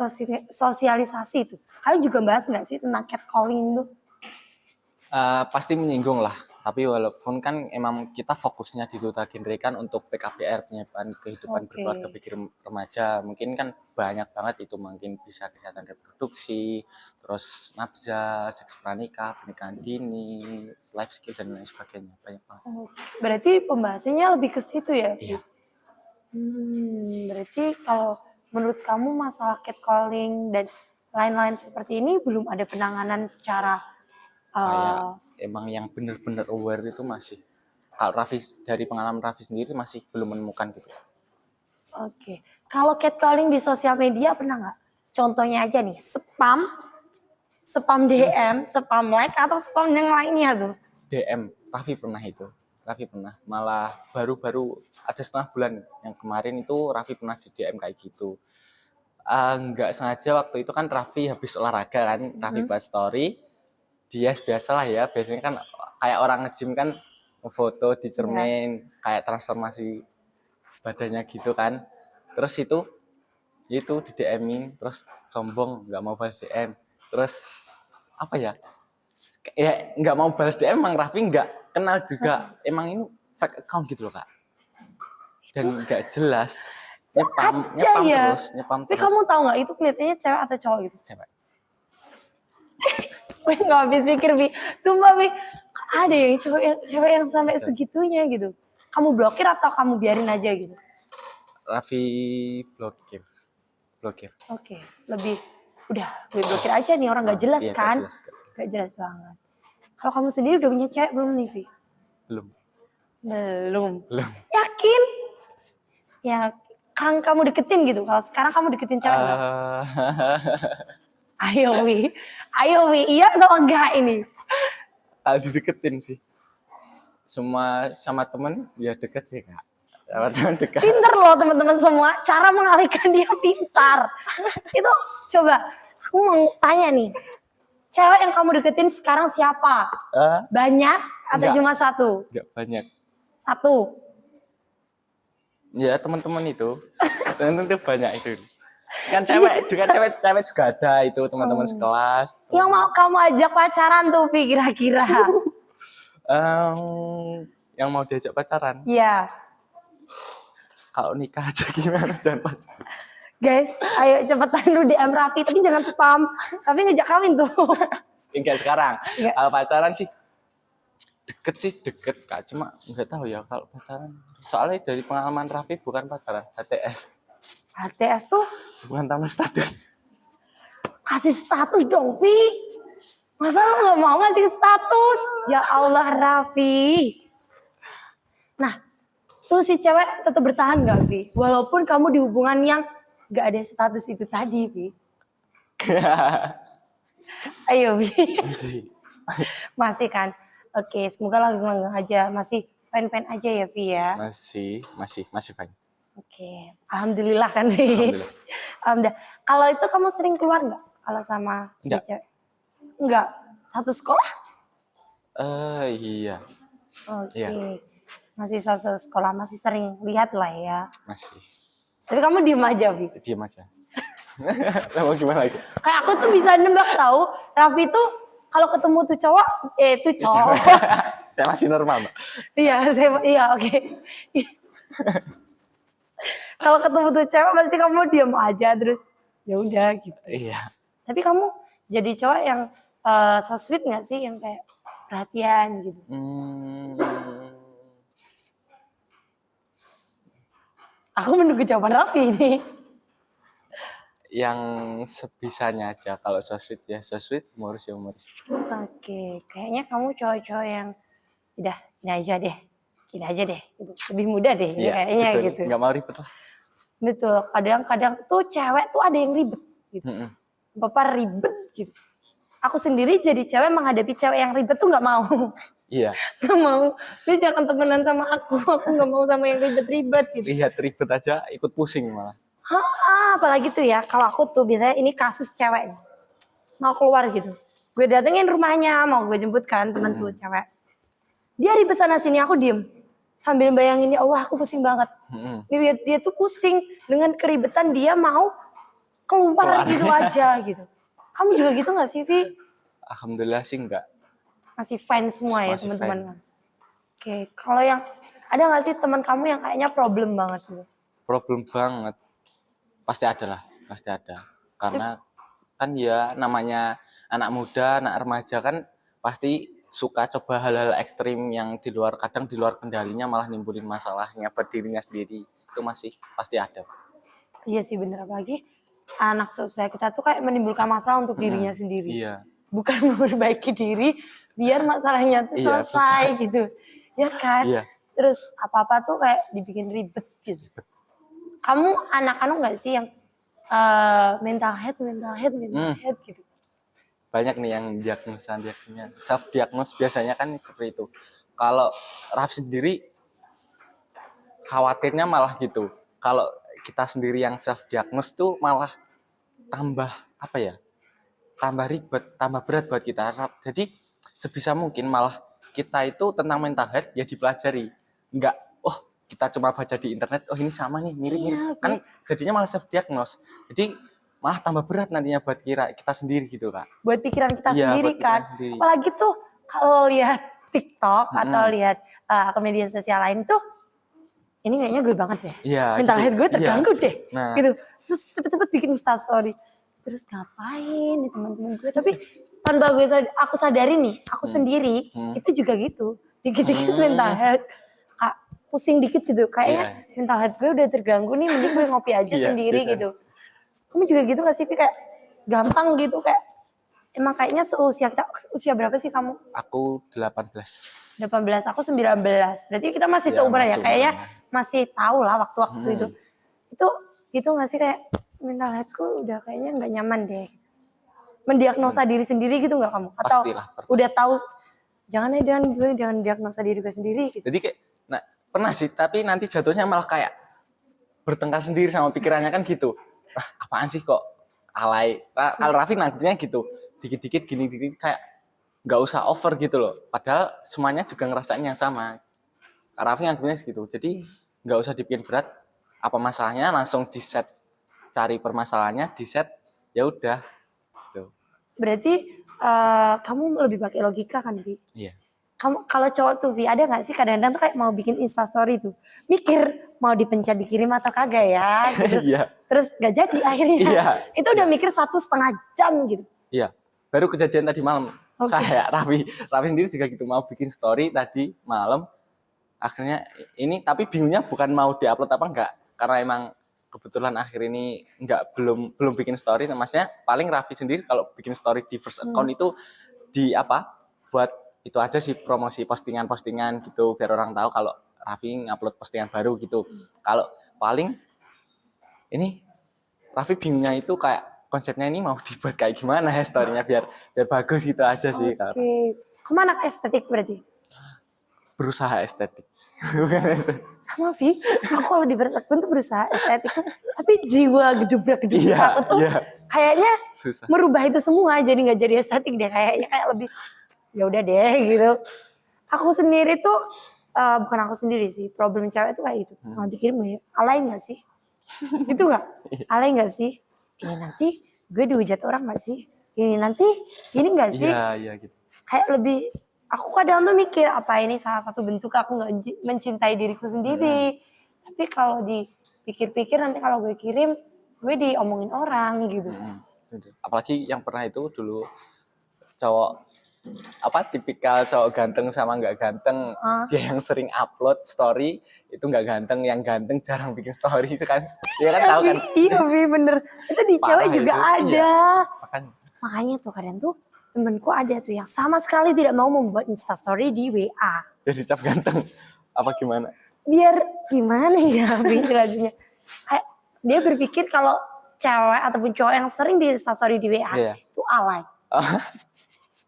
A: sosialisasi itu, kalian juga bahas nggak sih tentang catcalling itu?
B: Pasti menyinggung lah. Tapi walaupun kan emang kita fokusnya di Duta Genre kan untuk PKBR, penyiapan kehidupan berkeluarga pikir remaja. Mungkin kan banyak banget itu, mungkin bisa kesehatan reproduksi, terus nafsa, seks pranikah, pernikahan dini, life skill dan lain sebagainya. Banyak banget.
A: Berarti pembahasannya lebih ke situ ya?
B: Iya.
A: Berarti kalau menurut kamu masalah catcalling dan lain-lain seperti ini belum ada penanganan secara
B: Kayak emang yang benar-benar aware itu masih, kalau Raffi dari pengalaman Raffi sendiri masih belum menemukan gitu.
A: Oke. Kalau catcalling di sosial media pernah nggak? Contohnya aja nih, spam DM, spam like atau spam yang lainnya tuh.
B: DM, Raffi pernah itu. Raffi pernah. Malah baru-baru ada setengah bulan yang kemarin itu Raffi pernah di DM kayak gitu. Nggak sengaja waktu itu kan Raffi habis olahraga kan, Raffi buat story. Dia biasalah ya, biasanya kan kayak orang nge-gym kan foto di cermin, kayak transformasi badannya gitu kan. Terus itu di DM-in, terus sombong nggak mau balas DM. Terus apa ya? Ya nggak mau balas DM, emang Raffi nggak kenal juga. Emang ini fake account gitu loh Kak. Dan nggak jelas. Nyepam
A: ya.
B: terus.
A: Tapi kamu tahu nggak itu kelihatannya cewek atau cowok gitu?
B: Cewek.
A: Gue nggak habis pikir, Bi. Sumpah, Bi. Ada yang cewek yang sampai segitunya gitu. Kamu blokir atau kamu biarin aja gitu?
B: Raffi blokir.
A: Oke, lebih udah gue blokir aja nih, orang nggak jelas
B: Iya,
A: kan?
B: Gak jelas.
A: Gak jelas banget. Kalau kamu sendiri udah punya cewek belum nih, Vi? Belum. Yakin? Ya, kan kamu deketin gitu. Kalau sekarang kamu deketin cewek nggak? Ayo, Wi. Iya atau enggak ini?
B: Dideketin sih. Semua sama temen ya deket sih Kak. Sama temen dekat.
A: Pinter loh teman-teman semua. Cara mengalihkan dia pintar. Itu coba, aku mau tanya nih. Cewek yang kamu deketin sekarang siapa? Banyak atau
B: Enggak.
A: cuma satu?
B: Enggak banyak.
A: Satu.
B: Ya teman-teman itu. Teman-teman itu banyak itu. Kan cewek juga ada itu, teman-teman sekelas.
A: Yang mau kamu ajak pacaran tuh, Pi, kira-kira?
B: Yang mau diajak pacaran.
A: Iya.
B: Kalau nikah aja gimana, jangan pacaran.
A: Guys, ayo cepetan lu DM Raffi, tapi jangan spam. Raffi ngajak kawin tuh.
B: Enggak sekarang.
A: Iya.
B: Kalau pacaran sih deket Kak, cuma nggak tahu ya kalau pacaran. Soalnya dari pengalaman Raffi bukan pacaran, HTS.
A: HTS tuh
B: Bukan tambah status.
A: kasih status dong, Pi. Masa lu gak mau ngasih status? Ya Allah, Raffi. Nah, tuh si cewek tetap bertahan gak, Pi? Walaupun kamu di hubungan yang gak ada status itu tadi, Pi. Ayo, Pi. Masih kan? Oke, semoga langgeng-langgeng aja. Masih fine-fine aja ya, Pi ya?
B: Masih fine.
A: Oke, alhamdulillah kan, Pi.
B: Alhamdulillah.
A: Alhamdulillah. Kalau itu kamu sering keluar nggak? Kalau sama si
B: Nggak.
A: cewek? Nggak. Satu sekolah?
B: Iya,
A: Oke.
B: iya,
A: Masih satu sekolah, masih sering lihat lah ya.
B: masih.
A: Tapi kamu diem aja, Bi.
B: Diam aja. Mau gimana lagi?
A: Kayak aku tuh bisa nembak tahu, Raffi tuh kalau ketemu tuh cowok, tuh cowok.
B: Saya masih normal, Mbak.
A: Iya, oke. Kalau ketemu tuh cewek pasti kamu diem aja terus ya udah gitu.
B: Iya.
A: Tapi kamu jadi cowok yang so sweet nggak sih, yang kayak perhatian gitu? Aku menunggu jawaban Raffi ini.
B: Yang sebisanya aja. Kalau so sweet ya so sweet, humoris ya humoris.
A: Oke, kayaknya kamu cowok-cowok yang udah ini aja deh, gini aja deh, gitu. Lebih mudah deh ini
B: Iya,
A: kayaknya
B: betul.
A: gitu.
B: Nggak mau ribet lah.
A: Betul, kadang-kadang tuh cewek tuh ada yang ribet gitu. Bapak ribet gitu. Aku sendiri jadi cewek menghadapi cewek yang ribet tuh nggak mau.
B: Iya.
A: Nggak mau. Dia jangan temenan sama aku nggak mau sama yang ribet-ribet gitu.
B: Lihat ribet aja ikut pusing malah.
A: Apalagi tuh ya, kalau aku tuh biasanya ini kasus cewek nih. Mau keluar gitu. Gue datengin rumahnya, mau gue jemput kan temen tuh cewek. Dia ribet sana sini, aku diem. Sambil bayangin, ya Allah aku pusing banget. Dia tuh pusing dengan keribetan dia mau keluar gitu aja gitu. Kamu juga gitu gak sih, Vi?
B: Alhamdulillah sih enggak.
A: Masih fine semua ya
B: Masih
A: teman-teman. Oke, kalau yang ada gak sih teman kamu yang kayaknya problem banget gitu?
B: Problem banget. Pasti ada lah, pasti ada. Karena kan ya namanya anak muda, anak remaja kan pasti suka coba hal-hal ekstrim yang kadang di luar kendalinya malah nimbulin masalahnya buat dirinya sendiri. Itu masih pasti ada.
A: Iya sih bener, apalagi anak seusia kita tuh kayak menimbulkan masalah untuk dirinya sendiri.
B: Iya.
A: Bukan memperbaiki diri biar masalahnya tuh
B: Iya,
A: selesai gitu. Ya kan?
B: Iya.
A: Terus apa-apa tuh kayak dibikin ribet gitu. Kamu anak-anak gak sih yang mental head gitu?
B: Banyak nih yang diagnosanya self diagnose biasanya kan seperti itu. Kalau Raf sendiri khawatirnya malah gitu. Kalau kita sendiri yang self diagnose tuh malah tambah apa ya? Tambah ribet, tambah berat buat kita. Jadi sebisa mungkin malah kita itu tentang mental health ya dipelajari. Enggak, oh kita cuma baca di internet, oh ini sama nih, mirip-mirip.
A: Iya,
B: Kan jadinya malah self diagnose. Jadi malah tambah berat nantinya buat kita sendiri gitu, Kak.
A: Buat pikiran kita
B: Iya,
A: sendiri
B: buat
A: kan.
B: pikiran sendiri.
A: Apalagi tuh kalau lihat TikTok atau lihat akun media sosial lain tuh, ini kayaknya gue banget deh.
B: Iya,
A: mental
B: gitu.
A: health gue terganggu
B: Iya.
A: deh.
B: Nah.
A: Gitu. Terus cepet-cepet bikin instastory. Terus ngapain nih teman-teman gue? Tapi tanpa aku sadari nih, aku sendiri itu juga gitu. Dikit-dikit mental health. Kak, pusing dikit gitu. Kayaknya mental health gue udah terganggu nih, mending gue ngopi aja sendiri
B: bisa.
A: gitu. Kamu juga gitu gak sih, Vi? Kayak gampang gitu, kayak emang kayaknya seusia kita. Usia berapa sih kamu?
B: Aku 18.
A: 18, aku 19. Berarti kita masih
B: Ya,
A: seumuran ya.
B: masih
A: Kayaknya
B: umuran.
A: masih tahu lah waktu-waktu itu. Itu gitu gak sih, kayak mental healthku udah kayaknya gak nyaman deh. Mendiagnosa diri sendiri gitu gak kamu? Atau
B: Pastilah,
A: udah tahu, jangan diagnosa diri gue sendiri gitu.
B: Jadi kayak, nah pernah sih, tapi nanti jatuhnya malah kayak bertengkar sendiri sama pikirannya kan gitu. Apaan sih kok alay. Kalau Raffi nantinya gitu, dikit-dikit gini-gini kayak nggak usah over gitu loh. Padahal semuanya juga ngerasain yang sama. Raffi nantinya gitu. Jadi nggak usah dibikin berat. Apa masalahnya langsung di set, cari permasalahannya di set, ya udah. Gitu.
A: Berarti kamu lebih pakai logika kan, Bi?
B: Iya.
A: Kamu kalau cowok tuh, Vi, ada gak sih kadang-kadang tuh kayak mau bikin instastory tuh, mikir mau dipencet dikirim atau kagak ya gitu.
B: Iya.
A: Terus gak jadi akhirnya.
B: Iya.
A: Itu udah mikir 1,5 jam gitu.
B: Iya. Baru kejadian tadi malam. Saya Raffi sendiri juga gitu, mau bikin story tadi malam. Akhirnya ini, tapi bingungnya bukan mau diupload apa enggak, karena emang kebetulan akhir ini belum bikin story. Maksudnya paling Raffi sendiri kalau bikin story di first account itu di buat itu aja sih, promosi postingan-postingan gitu biar orang tahu kalau Raffi ngupload postingan baru gitu. Kalau paling ini Raffi bingungnya itu kayak konsepnya ini mau dibuat kayak gimana ya story-nya biar bagus gitu aja sih.
A: Oke. Kamu anak estetik berarti?
B: Berusaha estetik. Bukan estetik.
A: Sama Vi, aku kalau di first akun tuh berusaha estetik, tapi jiwa gedubrak-gedubrak
B: Iya,
A: aku tuh
B: iya.
A: kayaknya
B: Susah.
A: merubah itu semua jadi nggak jadi estetik deh, kayaknya kayak lebih ya udah deh gitu. Aku sendiri tuh bukan aku sendiri sih, problem cewek tuh kayak gitu. Mau dikirim ya, alay nggak sih? Itu nggak? Alay nggak sih? Ini nanti gue dihujat orang nggak sih? Ini nanti ini nggak sih?
B: Iya, iya gitu.
A: Kayak lebih, aku kadang tuh mikir apa ini salah satu bentuk aku nggak mencintai diriku sendiri. Tapi kalau dipikir-pikir nanti kalau gue kirim, gue diomongin orang gitu.
B: Apalagi yang pernah itu dulu cowok tipikal cowok ganteng sama nggak ganteng, dia yang sering upload story itu nggak ganteng, yang ganteng jarang bikin story itu kan, dia kan tahu kan.
A: Iya Vi, bener. Itu di
B: Parah
A: cewek juga
B: itu,
A: ada.
B: iya.
A: Makanya tuh kadang tuh temenku ada tuh yang sama sekali tidak mau membuat instastory di WA.
B: Jadi cap ganteng apa gimana?
A: Biar gimana ya Vi jelasinnya. Kayak dia berpikir kalau cewek ataupun cowok yang sering di instastory di WA
B: Iya.
A: itu alay.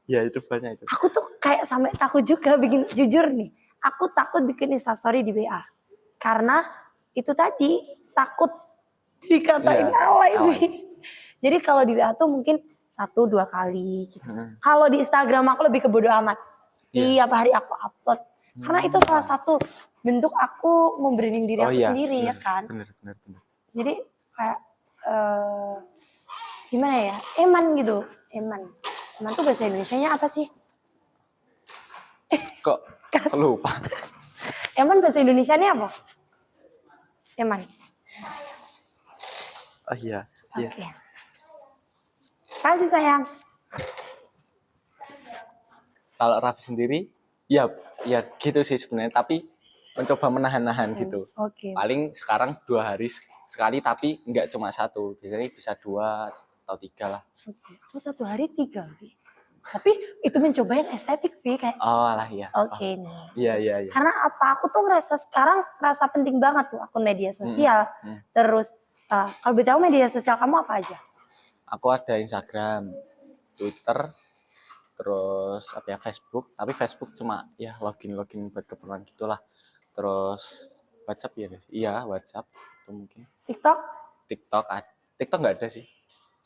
B: Ya itu banyak itu.
A: Aku tuh kayak sampai takut juga bikin, jujur nih. Aku takut bikin instastory di WA. Karena itu tadi takut dikatain alay.
B: Alay.
A: Jadi kalau di WA tuh mungkin 1-2 kali gitu. Kalau di Instagram aku lebih ke bodo amat. Tiap hari aku upload. Karena itu salah satu bentuk aku membranding diri aku sendiri ya kan.
B: Bener.
A: Jadi kayak gimana ya? Eman gitu. Eman tuh bahasa Indonesianya apa sih?
B: Kok lupa?
A: Eman bahasa Indonesianya apa? Eman.
B: Oh iya.
A: Oke. Kasih sayang.
B: Kalau Raffi sendiri, ya gitu sih sebenarnya. Tapi mencoba menahan-nahan gitu.
A: Oke.
B: Paling sekarang 2 hari sekali, tapi nggak cuma 1. Biasanya bisa 2 atau 3 lah.
A: Oke. Aku 1 hari 3. Tapi itu mencoba yang estetik Vi kayak.
B: Oh alah ya.
A: Oke nih.
B: Iya.
A: Karena apa? Aku tuh ngerasa sekarang ngerasa penting banget tuh akun media sosial. Terus kalau tahu media sosial kamu apa aja?
B: Aku ada Instagram, Twitter, terus Facebook. Tapi Facebook cuma ya login buat keperluan gitulah. Terus WhatsApp ya guys. Iya WhatsApp itu mungkin.
A: TikTok?
B: TikTok nggak ada sih.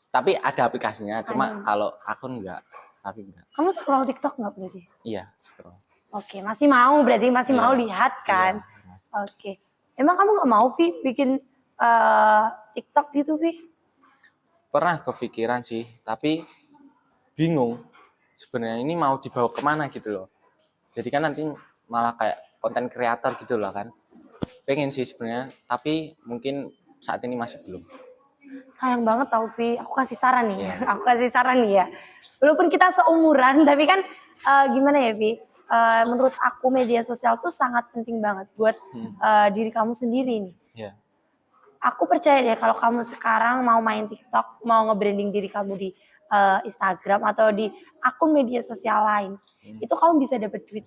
B: Tapi ada aplikasinya. Cuma kalau akun nggak. Tapi enggak.
A: Kamu scroll TikTok nggak berarti?
B: Iya scroll.
A: Oke, masih mau berarti masih mau lihat kan?
B: Iya,
A: Oke. Emang kamu nggak mau Vi bikin TikTok gitu Vi?
B: Pernah kepikiran sih, tapi bingung sebenarnya ini mau dibawa kemana gitu loh. Jadi kan nanti malah kayak konten kreator gitu loh kan. Pengen sih sebenarnya, tapi mungkin saat ini masih belum.
A: Sayang banget tau Vi, aku kasih saran nih. Aku kasih saran nih ya. Walaupun kita seumuran, tapi kan gimana ya Vi? Menurut aku media sosial tuh sangat penting banget buat diri kamu sendiri nih.
B: Iya.
A: Aku percaya deh kalau kamu sekarang mau main TikTok, mau nge-branding diri kamu di Instagram atau di akun media sosial lain, itu kamu bisa dapet duit.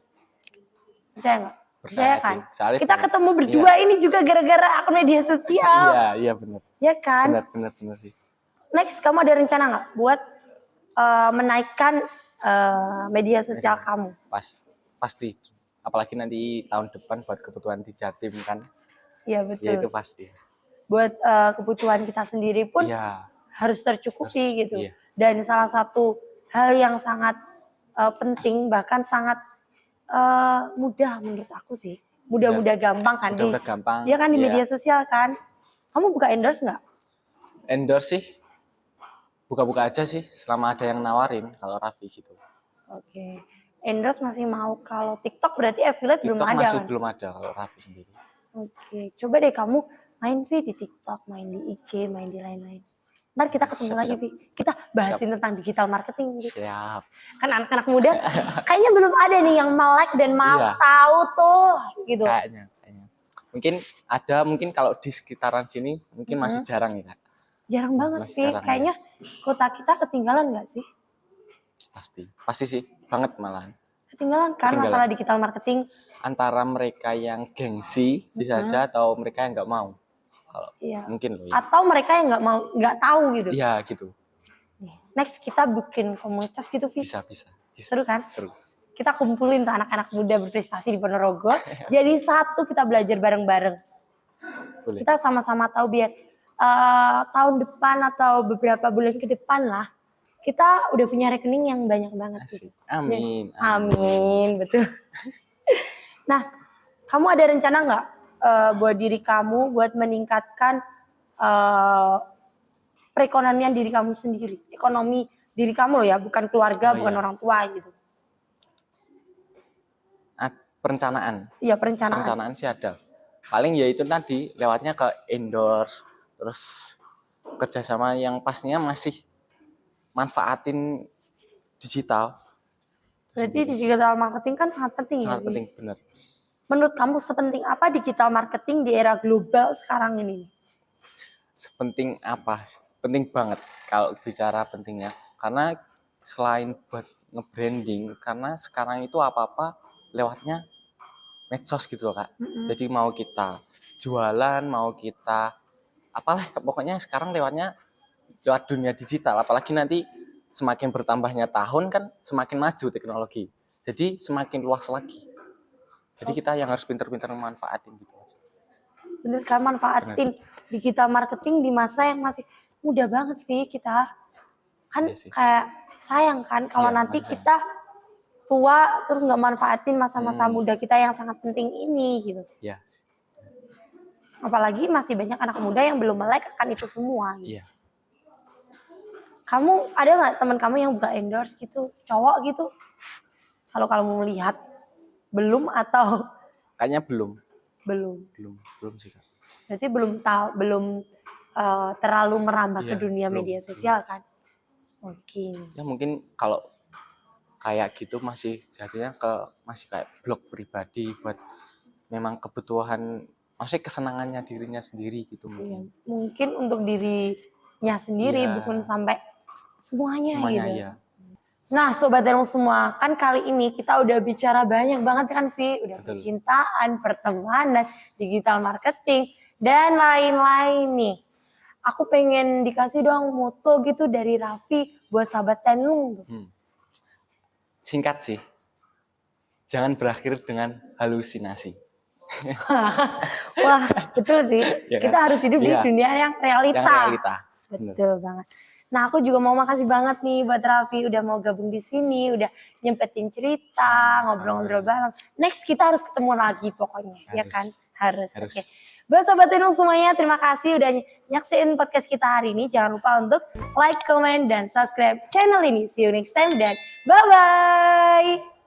A: Percaya nggak? Percaya kan? Kita ketemu berdua ini juga gara-gara akun media sosial.
B: Iya benar.
A: Ya kan?
B: Benar sih.
A: Next, kamu ada rencana nggak buat menaikkan media sosial kamu?
B: Pasti. Apalagi nanti tahun depan buat kebutuhan di Jatim kan.
A: Iya betul.
B: Ya itu pasti.
A: Buat kebutuhan kita sendiri pun harus tercukupi gitu.
B: Iya.
A: Dan salah satu hal yang sangat penting, bahkan sangat mudah menurut aku sih. Mudah-mudah gampang kan.
B: Mudah gampang.
A: Iya kan di media sosial kan. Kamu buka endorse nggak?
B: Endorse sih. Buka-buka aja sih selama ada yang nawarin kalau Raffi gitu.
A: Oke. Endorse masih mau. Kalau TikTok berarti affiliate belum ada
B: masih
A: kan?
B: belum ada kalau Raffi sendiri.
A: Oke. Coba deh kamu main di TikTok, main di IG, main di lain-lain. Ntar kita ketemu lagi, Vi. Kita bahasin tentang digital marketing. Gitu.
B: Siap.
A: Kan anak-anak muda kayaknya belum ada nih yang melek dan mau tahu tuh gitu.
B: Kayaknya. Mungkin ada, mungkin kalau di sekitaran sini mungkin masih jarang ya.
A: Jarang banget, Vi. Kayaknya kota kita ketinggalan nggak sih?
B: Pasti sih, banget malahan.
A: Ketinggalan kan masalah digital marketing.
B: Antara mereka yang gengsi bisa aja atau mereka yang nggak mau. Kalau mungkin loh ya.
A: Atau mereka yang nggak tahu gitu.
B: Iya gitu.
A: Next kita bikin komunitas gitu, Vi.
B: Bisa.
A: Seru kan?
B: Seru.
A: kita kumpulin tuh anak-anak muda berprestasi di Ponorogo. Jadi satu kita belajar bareng-bareng.
B: Boleh.
A: Kita sama-sama tahu biar tahun depan atau beberapa bulan ke depan lah kita udah punya rekening yang banyak banget.
B: Asik.
A: Gitu.
B: Amin.
A: Amin, betul. Nah, kamu ada rencana nggak buat diri kamu buat meningkatkan perekonomian diri kamu sendiri, ekonomi diri kamu loh ya, bukan keluarga, bukan orang tua gitu.
B: Perencanaan.
A: Iya, perencanaan.
B: Perencanaan sih ada. Paling ya itu tadi lewatnya ke endorse, terus kerjasama yang pastinya masih manfaatin digital.
A: Berarti digital marketing kan sangat penting
B: Sangat
A: ya.
B: penting, benar.
A: Menurut kamu sepenting apa digital marketing di era global sekarang ini?
B: Sepenting apa? Penting banget kalau bicara pentingnya. Karena selain buat nge-branding, karena sekarang itu apa-apa lewatnya medsos gitu loh Kak. Jadi mau kita jualan, mau kita apalah, pokoknya sekarang lewat dunia digital. Apalagi nanti semakin bertambahnya tahun kan semakin maju teknologi. Jadi semakin luas lagi. Jadi kita yang harus pintar-pintar memanfaatin gitu aja.
A: Bener kan, manfaatin digital marketing di masa yang masih muda banget sih kita. Kan kayak sayang kan kalau nanti kita tua terus nggak manfaatin masa-masa muda kita yang sangat penting ini gitu.
B: Iya.
A: Apalagi masih banyak anak muda yang belum melek akan itu semua. Gitu.
B: Iya.
A: Kamu ada nggak teman kamu yang buka endorse gitu, cowok gitu? Kalau kamu melihat belum atau?
B: Kayaknya belum.
A: Belum
B: sih Kak.
A: Berarti belum terlalu merambah ke dunia media sosial kan? Oke.
B: Ya mungkin kalau kayak gitu masih jadinya masih kayak blog pribadi buat memang kebutuhan, maksudnya kesenangannya dirinya sendiri gitu mungkin.
A: Iya, mungkin untuk dirinya sendiri bukan sampai semuanya gitu.
B: Iya.
A: Nah Sobat Telung semua, kan kali ini kita udah bicara banyak banget kan Vi, udah percintaan, pertemanan, digital marketing, dan lain-lain nih. Aku pengen dikasih dong moto gitu dari Raffi buat Sahabat Tenlung.
B: Singkat sih, jangan berakhir dengan halusinasi.
A: Wah betul sih,
B: Ya kan?
A: Kita harus hidup di dunia yang realita. Betul banget. Nah aku juga mau makasih banget nih buat Raffi udah mau gabung di sini, udah nyempetin cerita, ngobrol-ngobrol bareng. Next kita harus ketemu lagi pokoknya, ya kan? Harus. Oke. Buat Sobat Tenung semuanya, terima kasih udah nyaksiin podcast kita hari ini. Jangan lupa untuk like, comment, dan subscribe channel ini. See you next time dan bye-bye.